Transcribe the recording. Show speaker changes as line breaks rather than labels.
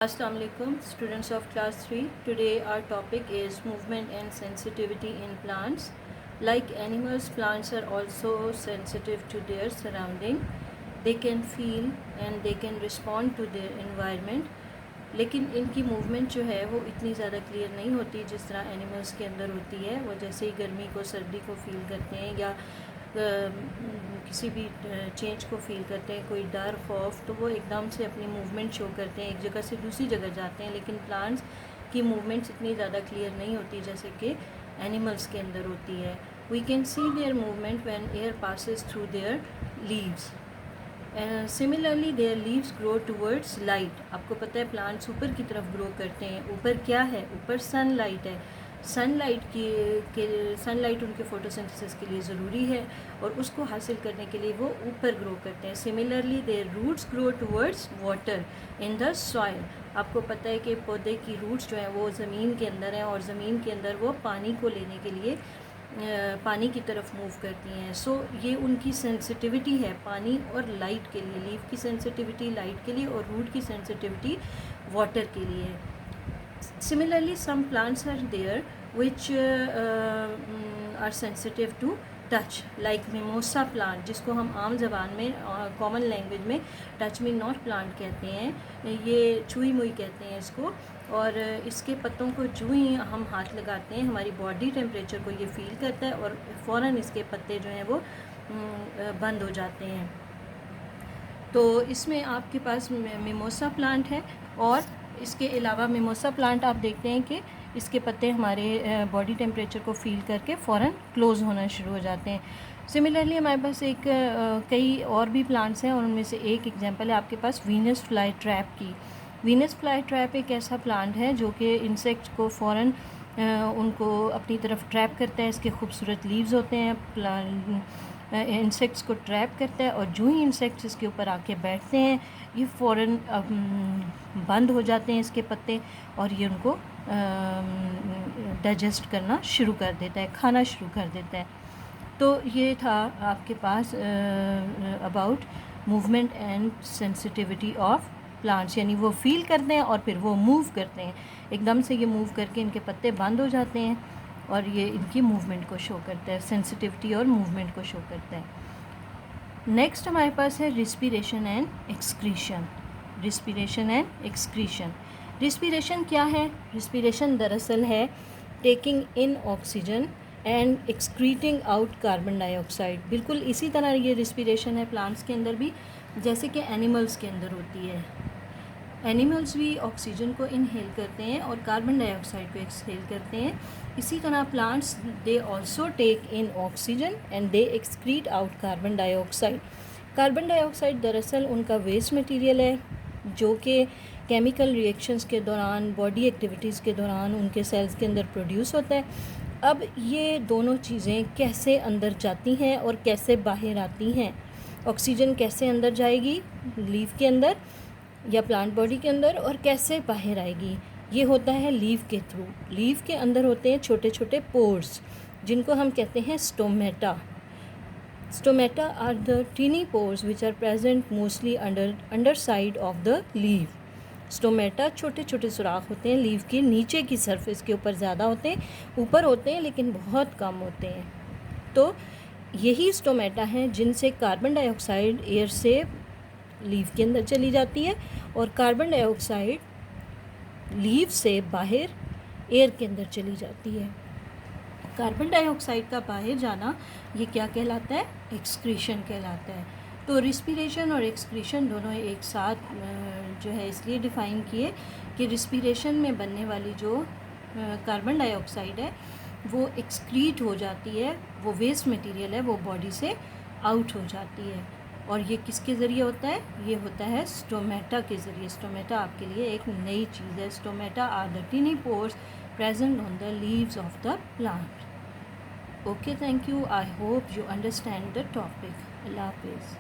Assalamu alaikum, students of class 3. Today our topic is movement and sensitivity in plants. Like animals, plants are also sensitive to their surrounding. They can feel and they can respond to their environment. लेकिन इनकी movement जो है वो इतनी ज़्यादा clear नहीं होती जिस तरह एनिमल्स के अंदर होती है। वो जैसे ही गर्मी को सर्दी को फील करते हैं या किसी भी चेंज को फ़ील करते हैं, कोई डर खौफ, तो वो एकदम से अपनी मूवमेंट शो करते हैं, एक जगह से दूसरी जगह जाते हैं। लेकिन प्लांट्स की मूवमेंट्स इतनी ज़्यादा क्लियर नहीं होती जैसे कि एनिमल्स के अंदर होती है। We can see their movement when air passes through their leaves. Similarly their leaves grow towards light. आपको पता है प्लांट्स ऊपर की तरफ ग्रो करते हैं। ऊपर क्या है? ऊपर सनलाइट है। सनलाइट उनके फोटोसिंथेसिस के लिए ज़रूरी है और उसको हासिल करने के लिए वो ऊपर ग्रो करते हैं। Similarly their roots grow towards water in the soil. आपको पता है कि पौधे की रूट्स जो हैं वो ज़मीन के अंदर हैं और ज़मीन के अंदर वो पानी को लेने के लिए पानी की तरफ मूव करती हैं। सो ये उनकी सेंसिटिविटी है पानी और लाइट के लिए। लीफ की सेंसिटिविटी लाइट के लिए और रूट की सेंसिटिविटी वाटर के लिए। Similarly, some plants are there which are sensitive to touch, like mimosa plant, जिसको हम आम ज़बान में कॉमन लैंग्वेज में टच मी नॉट प्लांट कहते हैं। ये छुई मुई कहते हैं इसको। और इसके पत्तों को जो ही हम हाथ लगाते हैं हमारी बॉडी टेम्परेचर को ये फ़ील करता है और फ़ौरन इसके पत्ते जो हैं वो बंद हो जाते हैं। तो इसमें आपके पास मिमोसा प्लांट है और इसके अलावा मिमोसा प्लांट आप देखते हैं कि इसके पत्ते हमारे बॉडी टेम्परेचर को फ़ील करके फ़ौरन क्लोज़ होना शुरू हो जाते हैं। सिमिलरली हमारे पास कई और भी प्लांट्स हैं और उनमें से एक एग्जांपल है आपके पास वीनस फ्लाई ट्रैप की। वीनस फ्लाई ट्रैप एक ऐसा प्लांट है जो कि इंसेक्ट को फ़ौरन उनको अपनी तरफ ट्रैप करता है। इसके खूबसूरत लीव्स होते हैं, इंसेक्ट्स को ट्रैप करता है और जो ही इंसेक्ट्स इसके ऊपर आके बैठते हैं ये फ़ौरन बंद हो जाते हैं इसके पत्ते और ये उनको डाइजेस्ट करना शुरू कर देता है, खाना शुरू कर देता है। तो ये था आपके पास about movement and sensitivity of plants, यानी वो फील करते हैं और फिर वो मूव करते हैं। एकदम से ये मूव करके इनके पत्ते बंद हो जाते हैं और ये इनकी मूवमेंट को शो करता है, सेंसिटिविटी और मूवमेंट को शो करता है। नेक्स्ट हमारे पास है respiration and excretion. Respiration and excretion. Respiration क्या है? रिस्पिरेशन दरअसल है taking in oxygen and excreting out carbon dioxide. बिल्कुल इसी तरह ये रिस्पिरेशन है प्लांट्स के अंदर भी जैसे कि एनिमल्स के अंदर होती है। एनिमल्स भी ऑक्सीजन को इनहेल करते हैं और कार्बन डाइऑक्साइड को एक्सहेल करते हैं। इसी तरह plants they also take in oxygen and they excrete out carbon dioxide. Carbon dioxide दरअसल उनका वेस्ट मटेरियल है जो कि केमिकल रिएक्शंस के दौरान, बॉडी एक्टिविटीज़ के दौरान उनके सेल्स के अंदर प्रोड्यूस होता है। अब ये दोनों चीज़ें कैसे अंदर जाती हैं और कैसे बाहर आती हैं? ऑक्सीजन कैसे अंदर जाएगी लीफ के अंदर या प्लांट बॉडी के अंदर और कैसे बाहर आएगी? ये होता है लीफ के थ्रू। लीफ के अंदर होते हैं छोटे छोटे पोर्स जिनको हम कहते हैं stomata. Stomata are the tiny pores which are present mostly under side of the leaf. Stomata छोटे छोटे सुराख होते हैं लीफ के नीचे की सरफेस के ऊपर ज़्यादा होते हैं, ऊपर होते हैं लेकिन बहुत कम होते हैं। तो यही स्टोमेटा हैं जिनसे कार्बन डाइऑक्साइड एयर से लीफ के अंदर चली जाती है और कार्बन डाइऑक्साइड लीफ से बाहर एयर के अंदर चली जाती है। कार्बन डाइऑक्साइड का बाहर जाना ये क्या कहलाता है? एक्सक्रीशन कहलाता है। तो रिस्पिरेशन और एक्सक्रीशन दोनों एक साथ जो है इसलिए डिफ़ाइन किए कि रिस्पिरेशन में बनने वाली जो कार्बन डाइऑक्साइड है वो एक्सक्रीट हो जाती है, वो वेस्ट मटेरियल है, वो बॉडी से आउट हो जाती है। और ये किसके ज़रिए होता है? ये होता है स्टोमेटा के ज़रिए। स्टोमेटा आपके लिए एक नई चीज़ है। Stomata are the tiny pores present on the leaves of the plant. Okay, thank you. I hope you understand the topic. अल्लाह हाफिज़।